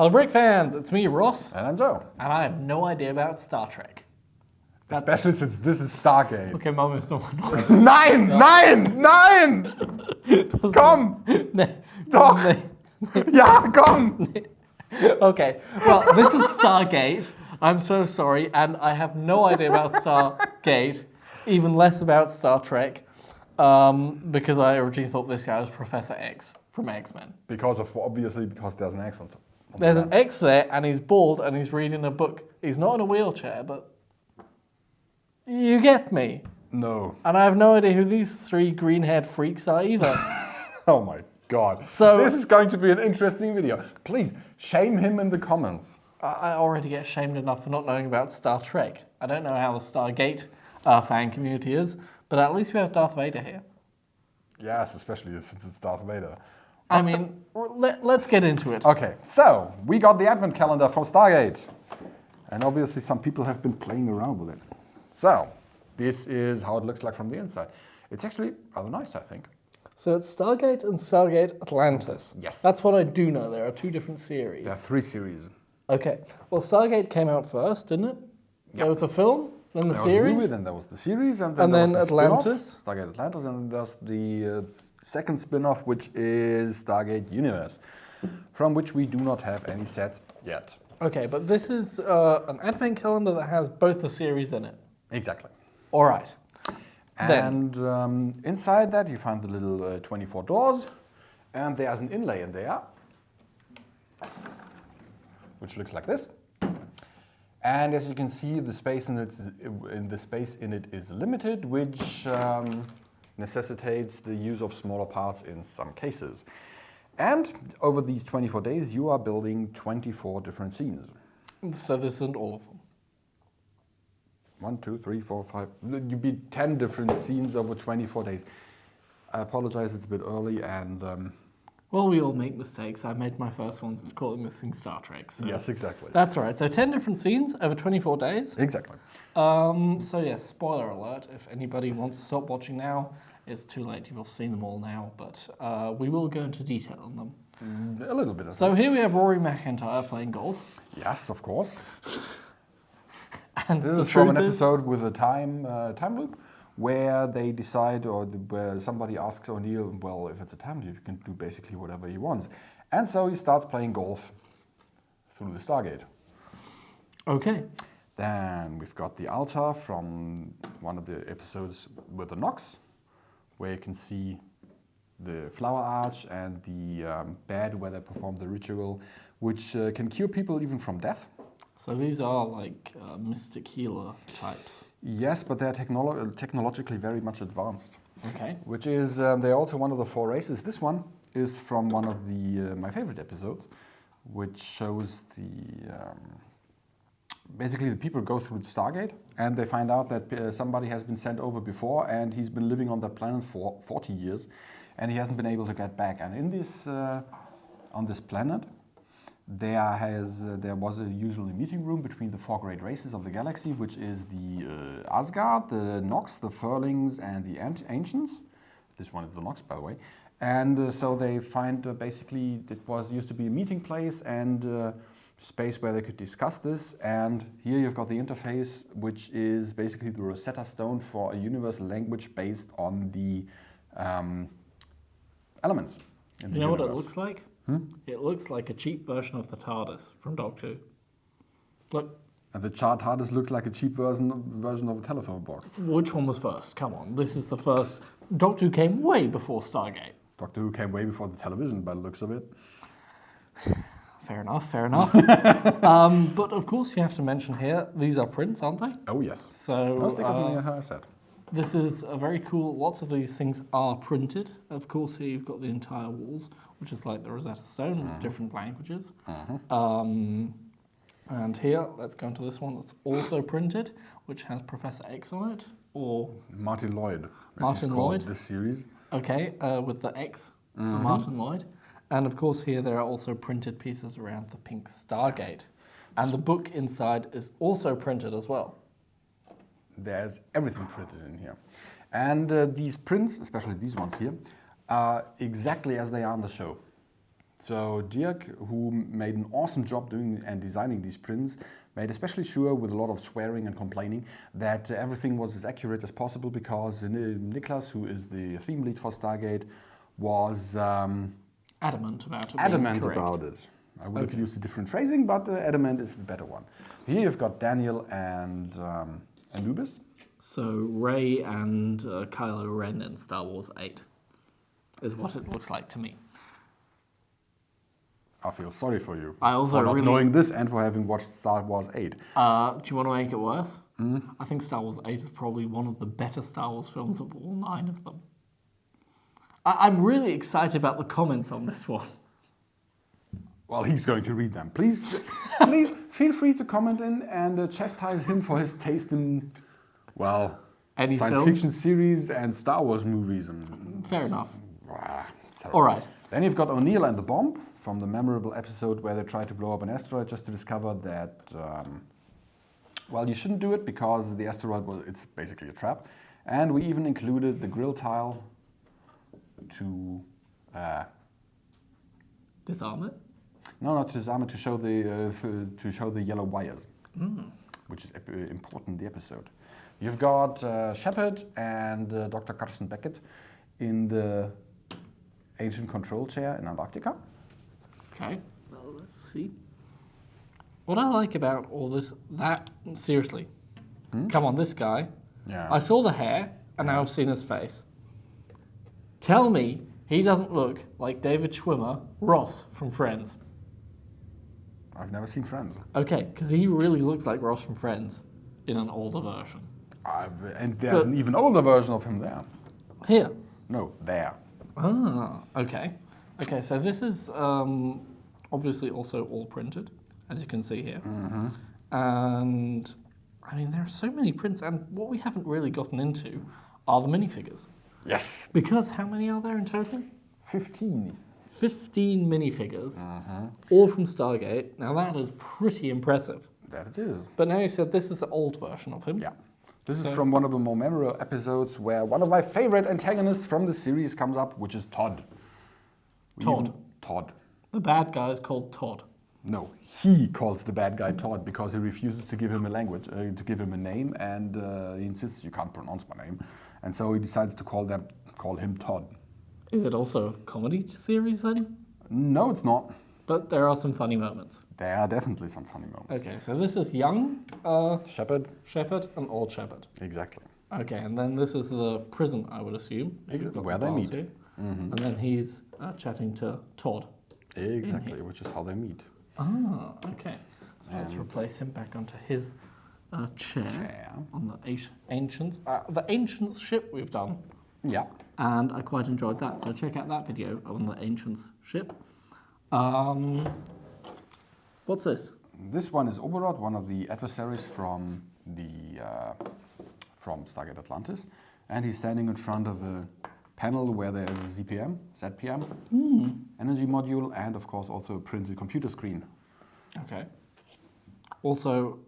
Hello, BlueBrixx fans! It's me, Ross. And I'm Joe. And I have no idea about Star Trek. Especially since this is Stargate. Okay, Mom is not. Nein! Komm! Doch! Ja, komm! Okay, well, this is Stargate. I'm so sorry, and I have no idea about Stargate, even less about Star Trek, because I originally thought this guy was Professor X from X-Men. Obviously because there's an accent. There's an X there, and he's bald, and he's reading a book. He's not in a wheelchair, but you get me. No. And I have no idea who these three green-haired freaks are either. Oh my god. So this is going to be an interesting video. Please, shame him in the comments. I already get shamed enough for not knowing about Star Trek. I don't know how the Stargate fan community is, but at least we have Darth Vader here. Yes, especially if it's Darth Vader. I mean, let's get into it. Okay, so we got the Advent Calendar for Stargate. And obviously some people have been playing around with it. So, this is how it looks like from the inside. It's actually rather nice, I think. So it's Stargate and Stargate Atlantis. Yes. That's what I do know. There are two different series. There are 3 series. Okay. Well, Stargate came out first, didn't it? Yep. There was a film, then the There series. was a movie, then there was the series, and then there was the Atlantis. spin-off, Stargate Atlantis, and there's the second spin-off, which is Stargate Universe, from which we do not have any sets yet. Okay, but this is an advent calendar that has both the series in it. Exactly. All right. And inside that you find the little 24 doors, and there's an inlay in there, which looks like this. And as you can see, the space in it is limited, which necessitates the use of smaller parts in some cases. And over these 24 days, you are building 24 different scenes. So this isn't all of them. 1, 2, 3, 4, 5. You beat 10 different scenes over 24 days. I apologize, it's a bit early, and well, we all make mistakes. I made my first ones calling this thing Star Trek. So yes, exactly. that's all right. So 10 different scenes over 24 days. Exactly. So yes, spoiler alert. If anybody wants to stop watching now, it's too late. You've all seen them all now, but we will go into detail on them. A little bit. So here we have Rory McIntyre playing golf. Yes, of course. And this is from an episode with a time loop, where they decide, or where somebody asks O'Neill, well, if it's a time loop, you can do basically whatever he wants. And so he starts playing golf through the Stargate. Okay. Then we've got the altar from one of the episodes with the Nox, where you can see the flower arch and the bed where they perform the ritual, which can cure people even from death. So these are like mystic healer types. Yes, but they're technologically very much advanced. Okay. Which is, they're also one of the 4 races. This one is from one of the my favorite episodes, which shows the basically the people go through the Stargate and they find out that somebody has been sent over before and he's been living on that planet for 40 years and he hasn't been able to get back. And in this on this planet, there was a usually meeting room between the 4 great races of the galaxy, which is the Asgard, the Nox, the Furlings, and the Ancients. This one is the Nox, by the way. And so they find basically it used to be a meeting place and space where they could discuss this. And here you've got the interface, which is basically the Rosetta Stone for a universal language based on the elements. You know what it looks like? It looks like a cheap version of the TARDIS from Doctor Who. Look. And the TARDIS looks like a cheap version of a telephone box. Which one was first? Come on, this is the first. Doctor Who came way before Stargate. Doctor Who came way before the television, by the looks of it. Fair enough, fair enough. But of course you have to mention here, these are prints, aren't they? Oh yes. So, no stickers in the set. This is a very cool, lots of these things are printed. Of course, here you've got the entire walls, which is like the Rosetta Stone with different languages. And here, let's go into this one that's also printed, which has Professor X on it, or Martin Lloyd. Martin Lloyd. This series. Okay, with the X for Martin Lloyd. And of course here there are also printed pieces around the pink Stargate. And the book inside is also printed as well. There's everything printed in here. And these prints, especially these ones here, are exactly as they are on the show. So Dirk, who made an awesome job doing and designing these prints, made especially sure, with a lot of swearing and complaining, that everything was as accurate as possible, because Niklas, who is the theme lead for Stargate, was Adamant about it. adamant being correct. about it. I would have used a different phrasing, but adamant is the better one. Here you've got Daniel and Anubis. So Rey and Kylo Ren in Star Wars 8 is what it looks like to me. I feel sorry for you. I also for not really- knowing this and for having watched Star Wars 8. Do you want to make it worse? I think Star Wars 8 is probably one of the better Star Wars films of all 9 of them. I'm really excited about the comments on this one. Well, he's going to read them. Please feel free to comment in and chastise him for his taste in, well, Any science film? fiction series and Star Wars movies. And, Fair enough. terrible. All right. Then you've got O'Neill and the bomb from the memorable episode where they try to blow up an asteroid just to discover that, well, you shouldn't do it because the asteroid, it's basically a trap. And we even included the grill tile to... Disarm it? No, not to disarm it, to show the yellow wires, which is important in the episode. You've got Shepard and Dr. Carson Beckett in the ancient control chair in Antarctica. Okay, well, let's see. What I like about all this, seriously, come on, this guy. Yeah. I saw the hair, and now I've seen his face. Tell me he doesn't look like David Schwimmer, Ross from Friends. I've never seen Friends. Okay, because he really looks like Ross from Friends in an older version. And there's an even older version of him there. Here. No, there. Ah, okay. Okay, so this is obviously also all printed, as you can see here. And, I mean, there are so many prints, and what we haven't really gotten into are the minifigures. Yes. Because how many are there in total? 15. 15 minifigures, all from Stargate. Now that is pretty impressive. That it is. But now you said this is the old version of him. Yeah. This is from one of the more memorable episodes where one of my favorite antagonists from the series comes up, which is Todd. Todd. The bad guy is called Todd. No, he calls the bad guy Todd because he refuses to give him a language, to give him a name, and he insists you can't pronounce my name, and so he decides to call him Todd. Is it also a comedy series then? No, it's not. But there are some funny moments. There are definitely some funny moments. Okay, so this is young Shepard. Shepard and old Shepard. Exactly. Okay, and then this is the prison, I would assume. if you've got Where the they bars meet. here. And then he's chatting to Todd. Exactly, which is how they meet. Ah, okay. So let's replace him back onto his chair on the Ancients. The Ancients ship we've done. Yeah. And I quite enjoyed that. So check out that video on the Ancients ship. What's this? This one is Oberod, one of the adversaries from from Stargate Atlantis, and he's standing in front of a panel where there is a ZPM, energy module, and of course also a printed computer screen. Okay. Also,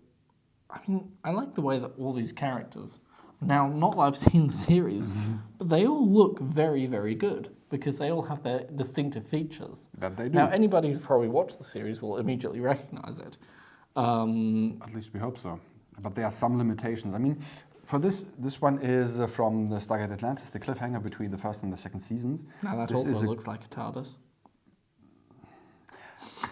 I mean, I like the way that all these characters, now not that I've seen the series, but they all look very, very good because they all have their distinctive features. That they do. Now, anybody who's probably watched the series will immediately recognize it. At least we hope so. But there are some limitations. I mean, for this one is from the Stargate Atlantis, the cliffhanger between the first and the second seasons. Now, that This also is a- looks like a TARDIS.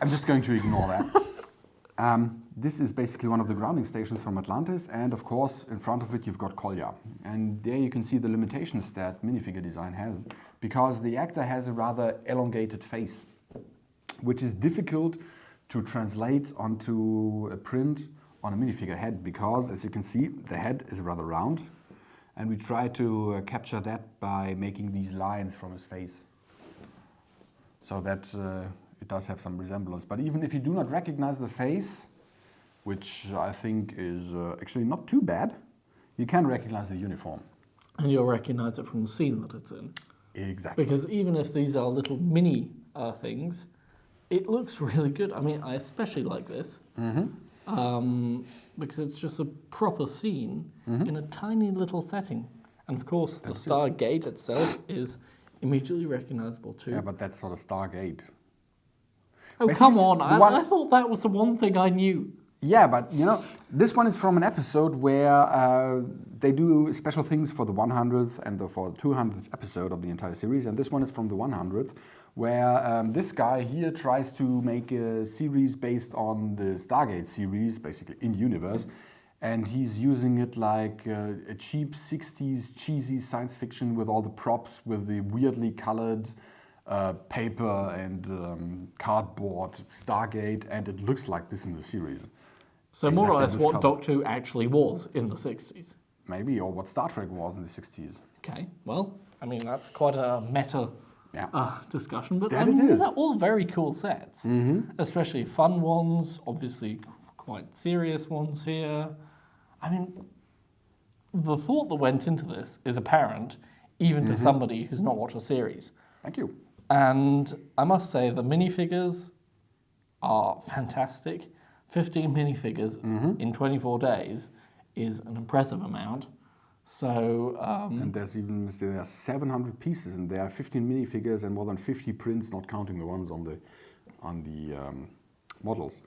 I'm just going to ignore that. This is basically one of the grounding stations from Atlantis, and of course, in front of it, you've got Kolya. And there you can see the limitations that minifigure design has, because the actor has a rather elongated face, which is difficult to translate onto a print on a minifigure head, because as you can see, the head is rather round, and we try to capture that by making these lines from his face, so that it does have some resemblance. But even if you do not recognize the face, which I think is actually not too bad, you can recognize the uniform. And you'll recognize it from the scene that it's in. Exactly. Because even if these are little mini things, it looks really good. I mean, I especially like this because it's just a proper scene in a tiny little setting. And of course, the Stargate itself is immediately recognizable too. Yeah, but that's not a Stargate. Oh, come on. I thought that was the one thing I knew. Yeah, but you know, this one is from an episode where they do special things for the 100th and for the 200th episode of the entire series, and this one is from the 100th, where this guy here tries to make a series based on the Stargate series, basically in universe, and he's using it like a cheap 60s cheesy science fiction with all the props, with the weirdly colored paper and cardboard Stargate, and it looks like this in the series. So more or less Exactly what this color. Doctor Who actually was in the 60s. Maybe, or what Star Trek was in the 60s. Okay, well, I mean, that's quite a meta discussion, but That I mean, it is. these are all very cool sets, especially fun ones, obviously quite serious ones here. I mean, the thought that went into this is apparent, even to somebody who's not watched a series. Thank you. And I must say, the minifigures are fantastic. 15 minifigures in 24 days is an impressive amount. So, And there are 700 pieces, and there are 15 minifigures and more than 50 prints, not counting the ones on the models.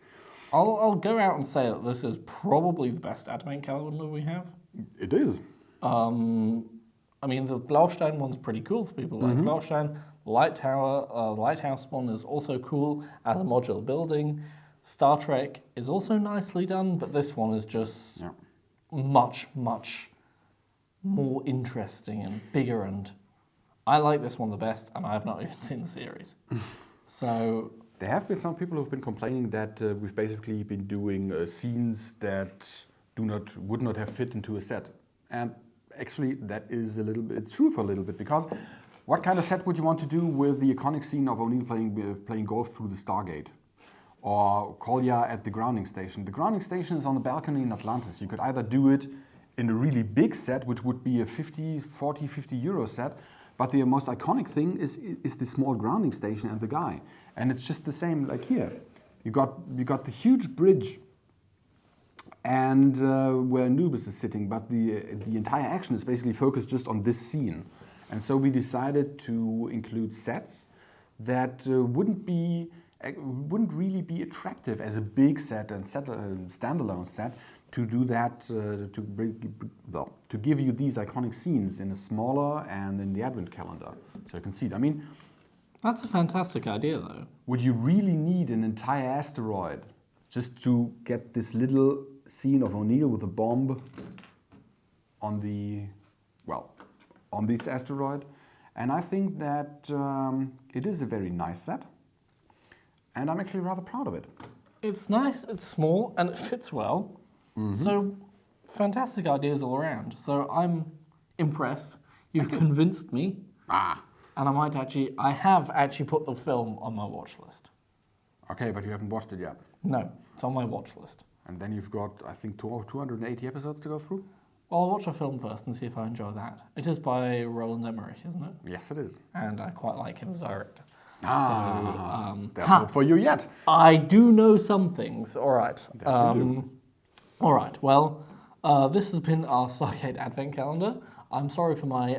I'll go out and say that this is probably the best Advent calendar we have. It is. I mean, the Blaustein one's pretty cool for people like Blaustein. The Lighthouse one is also cool as a modular building. Star Trek is also nicely done, but this one is just much, much more interesting and bigger, and I like this one the best, and I have not even seen the series. So There have been some people who've been complaining that we've basically been doing scenes that would not have fit into a set. And actually that is a little bit true for a little bit, because what kind of set would you want to do with the iconic scene of O'Neill playing golf through the Stargate? Or Kolya at the grounding station. The grounding station is on the balcony in Atlantis. You could either do it in a really big set, which would be a 50 euro set, but the most iconic thing is the small grounding station and the guy. And it's just the same like here. You got the huge bridge and where Anubis is sitting, but the entire action is basically focused just on this scene. And so we decided to include sets that wouldn't really be attractive as a big set and standalone set, to do that, to give you these iconic scenes in a smaller and in the Advent calendar, so you can see it. I mean, that's a fantastic idea, though. would you really need an entire asteroid just to get this little scene of O'Neill with a bomb on this asteroid? And I think that it is a very nice set. And I'm actually rather proud of it. It's nice, it's small, and it fits well. So, fantastic ideas all around. So I'm impressed. You've convinced me. And I have actually put the film on my watch list. Okay, but you haven't watched it yet. No, it's on my watch list. And then you've got, I think, 280 episodes to go through? Well, I'll watch a film first and see if I enjoy that. It is by Roland Emmerich, isn't it? Yes, it is. And I quite like him as director. That's not for you yet. I do know some things. All right. All right. Well, this has been our Stargate Advent Calendar. I'm sorry for my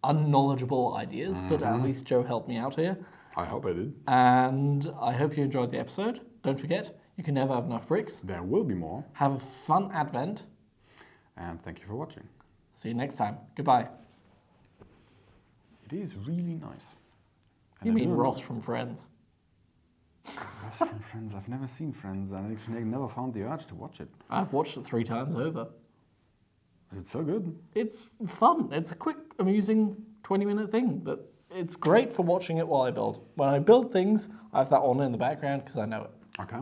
unknowledgeable ideas, but at least Joe helped me out here. I hope I did. And I hope you enjoyed the episode. Don't forget, you can never have enough bricks. There will be more. Have a fun Advent. And thank you for watching. See you next time. Goodbye. It is really nice. You mean Ross from Friends? Ross from Friends? I've never seen Friends. I actually never found the urge to watch it. I've watched it 3 times over. Is it so good? It's fun. It's a quick, amusing 20-minute thing. But it's great for watching it while I build. When I build things, I have that on in the background because I know it. Okay.